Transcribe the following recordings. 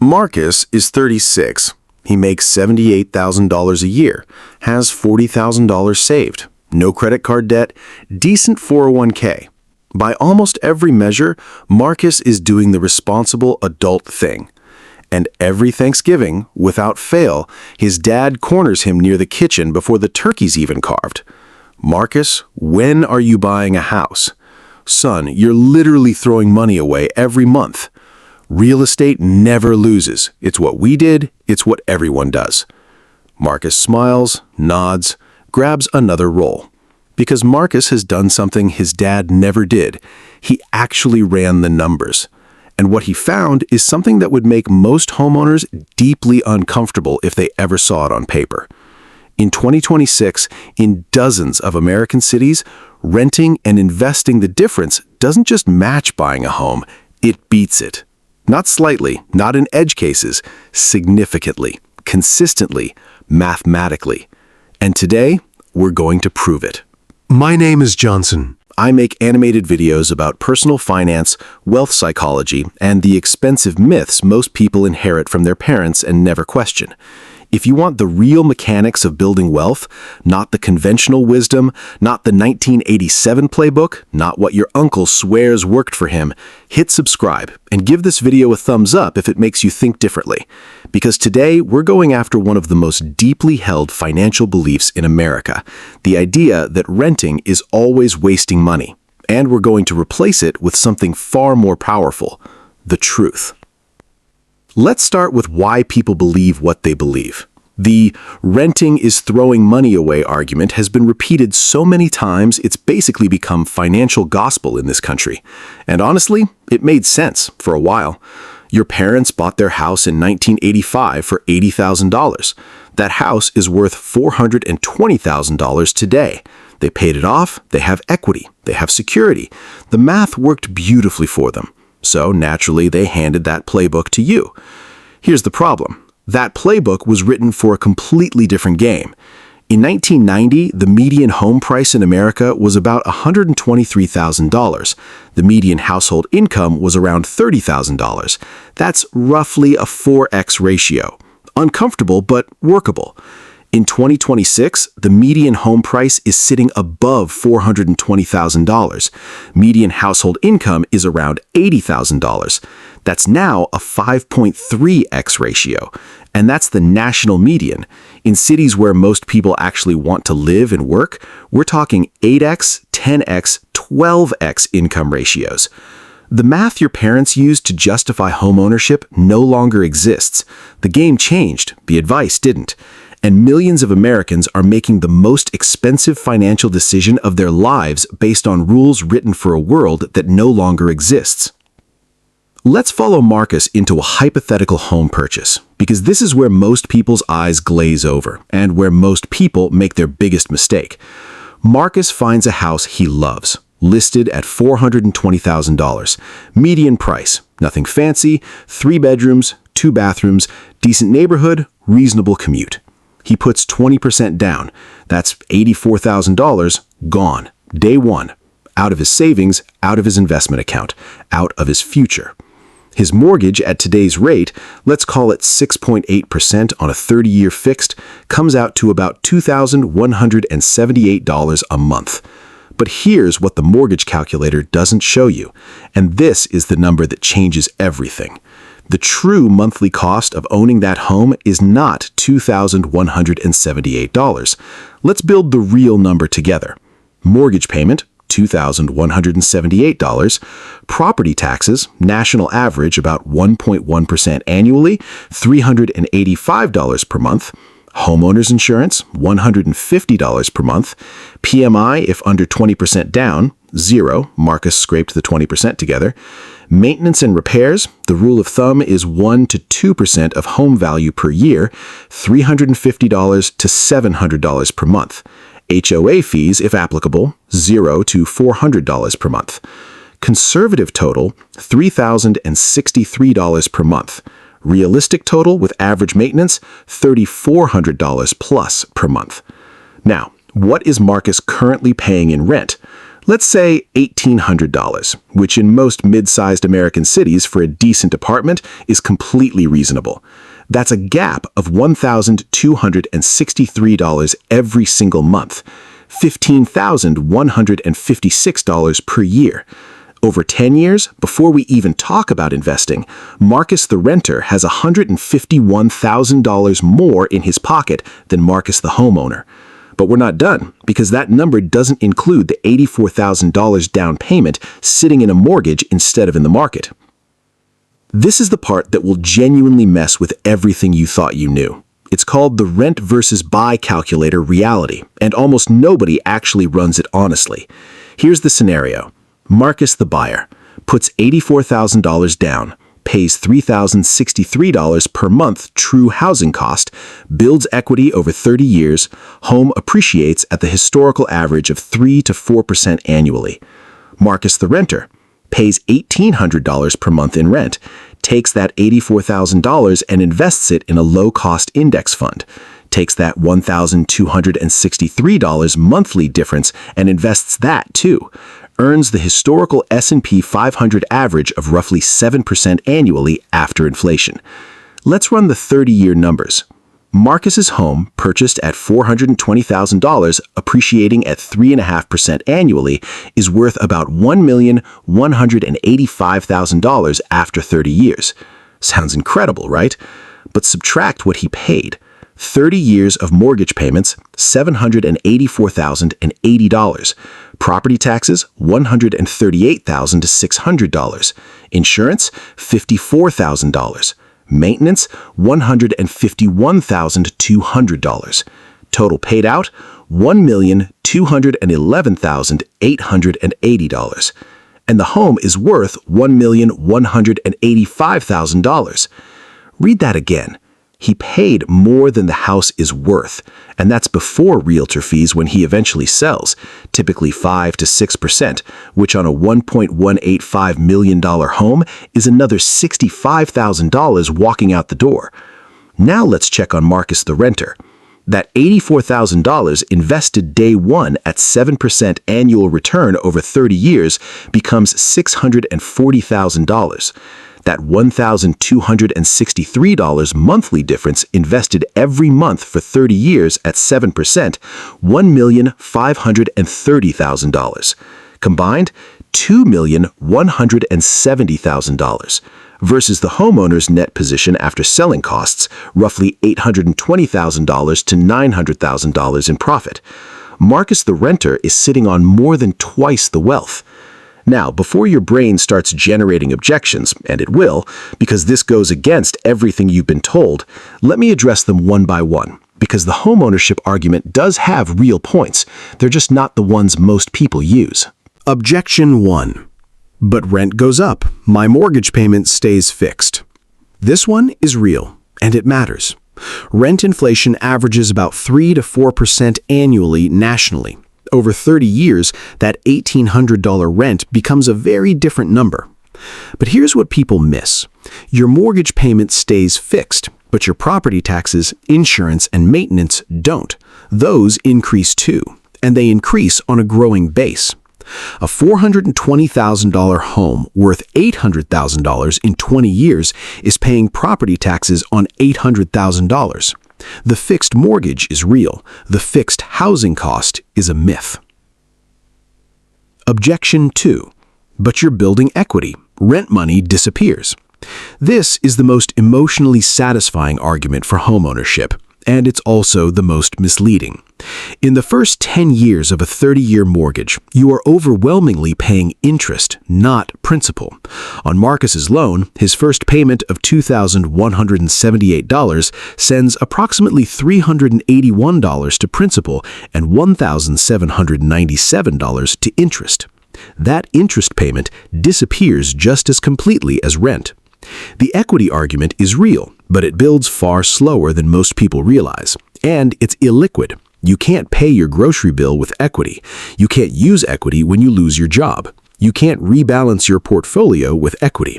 Marcus is 36. He makes $78,000 a year, has $40,000 saved, no credit card debt, decent 401k. By almost every measure, Marcus is doing the responsible adult thing. And every Thanksgiving, without fail, his dad corners him near the kitchen before the turkey's even carved. "Marcus, when are you buying a house? Son, you're literally throwing money away every month. Real estate never loses. It's what we did, it's what everyone does." Marcus smiles, nods, grabs another roll. Because Marcus has done something his dad never did. He actually ran the numbers. And what he found is something that would make most homeowners deeply uncomfortable if they ever saw it on paper. In 2026, in dozens of American cities, renting and investing the difference doesn't just match buying a home, it beats it. Not slightly, not in edge cases, significantly, consistently, mathematically. And today, we're going to prove it. My name is Johnson. I make animated videos about personal finance, wealth psychology, and the expensive myths most people inherit from their parents and never question. If you want the real mechanics of building wealth, not the conventional wisdom, not the 1987 playbook, not what your uncle swears worked for him, hit subscribe and give this video a thumbs up if it makes you think differently. Because today we're going after one of the most deeply held financial beliefs in America, the idea that renting is always wasting money. And we're going to replace it with something far more powerful, the truth. Let's start with why people believe what they believe. The renting is throwing money away argument has been repeated so many times it's basically become financial gospel in this country. And honestly, it made sense for a while. Your parents bought their house in 1985 for $80,000. That house is worth $420,000 today. They paid it off, they have equity, they have security. The math worked beautifully for them. So naturally, they handed that playbook to you. Here's the problem. That playbook was written for a completely different game. In 1990, the median home price in America was about $123,000. The median household income was around $30,000. That's roughly a 4x ratio. Uncomfortable, but workable. In 2026, the median home price is sitting above $420,000. Median household income is around $80,000. That's now a 5.3x ratio, and that's the national median. In cities where most people actually want to live and work, we're talking 8x, 10x, 12x income ratios. The math your parents used to justify homeownership no longer exists. The game changed, the advice didn't. And millions of Americans are making the most expensive financial decision of their lives based on rules written for a world that no longer exists. Let's follow Marcus into a hypothetical home purchase, because this is where most people's eyes glaze over and where most people make their biggest mistake. Marcus finds a house he loves, listed at $420,000. Median price, nothing fancy, 3 bedrooms, 2 bathrooms, decent neighborhood, reasonable commute. He puts 20% down. That's $84,000 gone, day one, out of his savings, out of his investment account, out of his future. His mortgage at today's rate, let's call it 6.8% on a 30-year fixed, comes out to about $2,178 a month. But here's what the mortgage calculator doesn't show you, and this is the number that changes everything. The true monthly cost of owning that home is not $2,178. Let's build the real number together. Mortgage payment, $2,178. Property taxes, national average about 1.1% annually, $385 per month. Homeowners insurance, $150 per month. PMI, if under 20% down, 0. Marcus scraped the 20% together. Maintenance and repairs, the rule of thumb is 1 to 2% of home value per year, $350 to $700 per month. HOA fees, if applicable, $0 to $400 per month. Conservative total, $3,063 per month. Realistic total with average maintenance, $3,400 plus per month. Now, what is Marcus currently paying in rent? Let's say $1,800, which in most mid-sized American cities for a decent apartment is completely reasonable. That's a gap of $1,263 every single month, $15,156 per year. Over 10 years, before we even talk about investing, Marcus the renter has $151,000 more in his pocket than Marcus the homeowner. But we're not done, because that number doesn't include the $84,000 down payment sitting in a mortgage instead of in the market. This is the part that will genuinely mess with everything you thought you knew. It's called the rent versus buy calculator reality, and almost nobody actually runs it honestly. Here's the scenario. Marcus the buyer puts $84,000 down, pays $3,063 per month true housing cost, builds equity over 30 years, home appreciates at the historical average of 3 to 4% annually. Marcus the renter pays $1,800 per month in rent, takes that $84,000 and invests it in a low-cost index fund, takes that $1,263 monthly difference and invests that too, earns the historical S&P 500 average of roughly 7% annually after inflation. Let's run the 30-year numbers. Marcus's home, purchased at $420,000, appreciating at 3.5% annually, is worth about $1,185,000 after 30 years. Sounds incredible, right? But subtract what he paid. 30 years of mortgage payments, $784,080. Property taxes, $138,000 to $600. Insurance, $54,000. Maintenance, $151,200. Total paid out, $1,211,880. And the home is worth $1,185,000. Read that again. He paid more than the house is worth, and that's before realtor fees when he eventually sells, typically 5 to 6%, which on a $1.185 million home is another $65,000 walking out the door. Now let's check on Marcus the renter. That $84,000 invested day one at 7% annual return over 30 years becomes $640,000. That $1,263 monthly difference invested every month for 30 years at 7%, $1,530,000. Combined, $2,170,000 versus the homeowner's net position after selling costs, roughly $820,000 to $900,000 in profit. Marcus the renter is sitting on more than twice the wealth. Now, before your brain starts generating objections, and it will, because this goes against everything you've been told, let me address them one by one, because the homeownership argument does have real points. They're just not the ones most people use. Objection 1. But rent goes up. My mortgage payment stays fixed. This one is real, and it matters. Rent inflation averages about 3 to 4% annually nationally. Over 30 years, that $1,800 rent becomes a very different number. But here's what people miss. Your mortgage payment stays fixed, but your property taxes, insurance, and maintenance don't. Those increase too, and they increase on a growing base. A $420,000 home worth $800,000 in 20 years is paying property taxes on $800,000. The fixed mortgage is real. The fixed housing cost is a myth. Objection 2. But you're building equity. Rent money disappears. This is the most emotionally satisfying argument for homeownership, and it's also the most misleading. In the first 10 years of a 30-year mortgage, you are overwhelmingly paying interest, not principal. On Marcus's loan, his first payment of $2,178 sends approximately $381 to principal and $1,797 to interest. That interest payment disappears just as completely as rent. The equity argument is real, but it builds far slower than most people realize, and it's illiquid. You can't pay your grocery bill with equity. You can't use equity when you lose your job. You can't rebalance your portfolio with equity.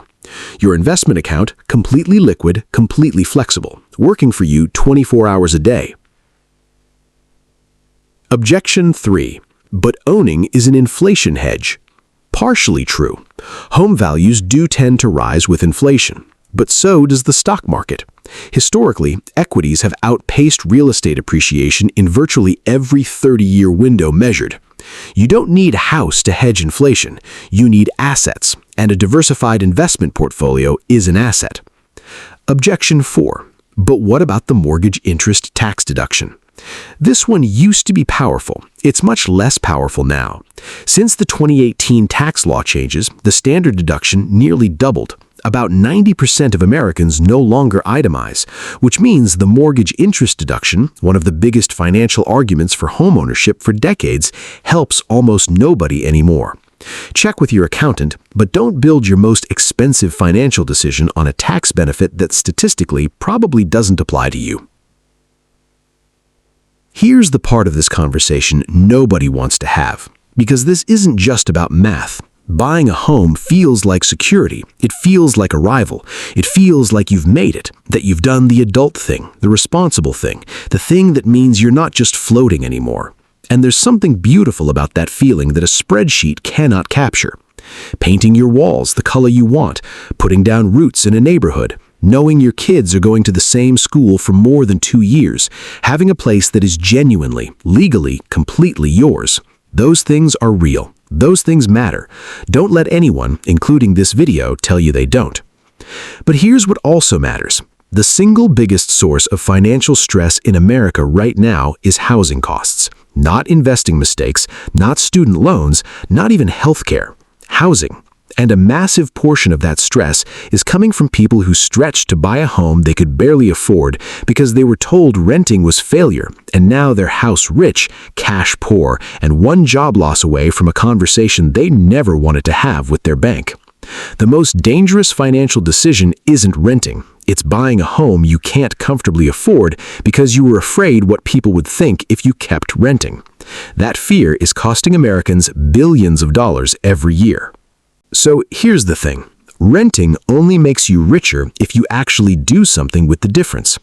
Your investment account, completely liquid, completely flexible, working for you 24 hours a day. Objection 3. But owning is an inflation hedge. Partially true. Home values do tend to rise with inflation, but so does the stock market. Historically, equities have outpaced real estate appreciation in virtually every 30-year window measured. You don't need a house to hedge inflation. You need assets, and a diversified investment portfolio is an asset. Objection 4. But what about the mortgage interest tax deduction? This one used to be powerful. It's much less powerful now. Since the 2018 tax law changes, the standard deduction nearly doubled. About 90% of Americans no longer itemize, which means the mortgage interest deduction, one of the biggest financial arguments for homeownership for decades, helps almost nobody anymore. Check with your accountant, but don't build your most expensive financial decision on a tax benefit that statistically probably doesn't apply to you. Here's the part of this conversation nobody wants to have, because this isn't just about math. Buying a home feels like security. It feels like arrival. It feels like you've made it, that you've done the adult thing, the responsible thing, the thing that means you're not just floating anymore. And there's something beautiful about that feeling that a spreadsheet cannot capture. Painting your walls the color you want, putting down roots in a neighborhood, knowing your kids are going to the same school for more than 2 years, having a place that is genuinely, legally, completely yours. Those things are real. Those things matter. Don't let anyone, including this video, tell you they don't. But here's what also matters. The single biggest source of financial stress in America right now is housing costs. Not investing mistakes, not student loans, not even healthcare. Housing. And a massive portion of that stress is coming from people who stretched to buy a home they could barely afford because they were told renting was failure, and now they're house rich, cash poor, and one job loss away from a conversation they never wanted to have with their bank. The most dangerous financial decision isn't renting. It's buying a home you can't comfortably afford because you were afraid what people would think if you kept renting. That fear is costing Americans billions of dollars every year. So here's the thing. Renting only makes you richer if you actually do something with the difference.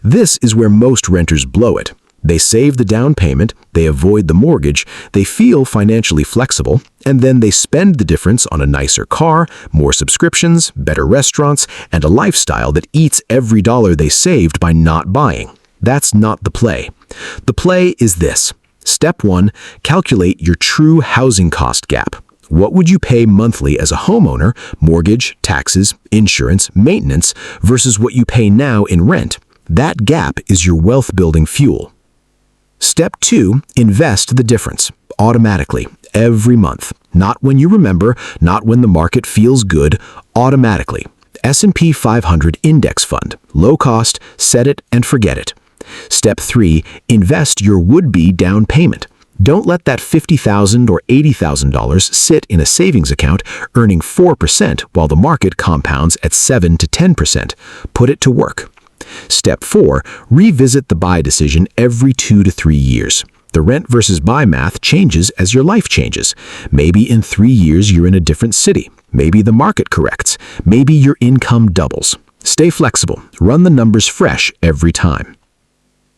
This is where most renters blow it. They save the down payment, they avoid the mortgage, they feel financially flexible, and then they spend the difference on a nicer car, more subscriptions, better restaurants, and a lifestyle that eats every dollar they saved by not buying. That's not the play. The play is this. Step 1, calculate your true housing cost gap. What would you pay monthly as a homeowner, mortgage, taxes, insurance, maintenance, versus what you pay now in rent? That gap is your wealth-building fuel. Step 2, invest the difference, automatically, every month. Not when you remember, not when the market feels good, automatically. S&P 500 Index Fund, low cost, set it and forget it. Step 3, invest your would-be down payment. Don't let that $50,000 or $80,000 sit in a savings account earning 4% while the market compounds at 7 to 10%. Put it to work. Step 4, revisit the buy decision every 2 to 3 years. The rent versus buy math changes as your life changes. Maybe in 3 years you're in a different city. Maybe the market corrects. Maybe your income doubles. Stay flexible. Run the numbers fresh every time.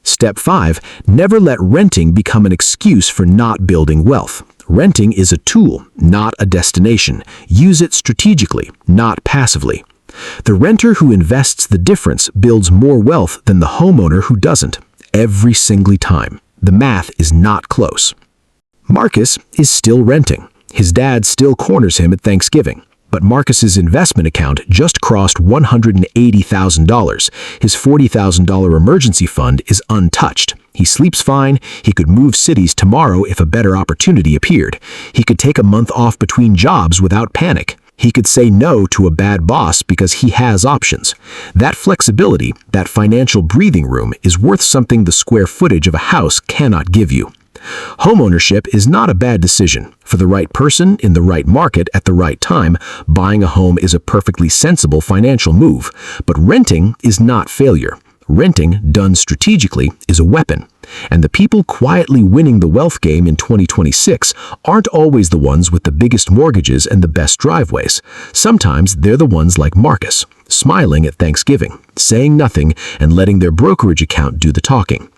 Step 5, never let renting become an excuse for not building wealth. Renting is a tool, not a destination. Use it strategically, not passively. The renter who invests the difference builds more wealth than the homeowner who doesn't, every single time. The math is not close. Marcus is still renting. His dad still corners him at Thanksgiving. But Marcus's investment account just crossed $180,000. His $40,000 emergency fund is untouched. He sleeps fine. He could move cities tomorrow if a better opportunity appeared. He could take a month off between jobs without panic. He could say no to a bad boss because he has options. That flexibility, that financial breathing room, is worth something the square footage of a house cannot give you. Homeownership is not a bad decision. For the right person, in the right market, at the right time, buying a home is a perfectly sensible financial move. But renting is not failure. Renting, done strategically, is a weapon. And the people quietly winning the wealth game in 2026 aren't always the ones with the biggest mortgages and the best driveways. Sometimes they're the ones like Marcus, smiling at Thanksgiving, saying nothing, and letting their brokerage account do the talking.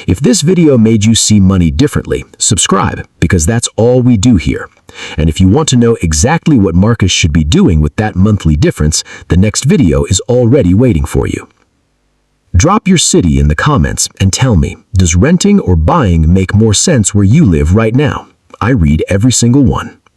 If this video made you see money differently, subscribe, because that's all we do here. And if you want to know exactly what Marcus should be doing with that monthly difference, the next video is already waiting for you. Drop your city in the comments and tell me, does renting or buying make more sense where you live right now? I read every single one.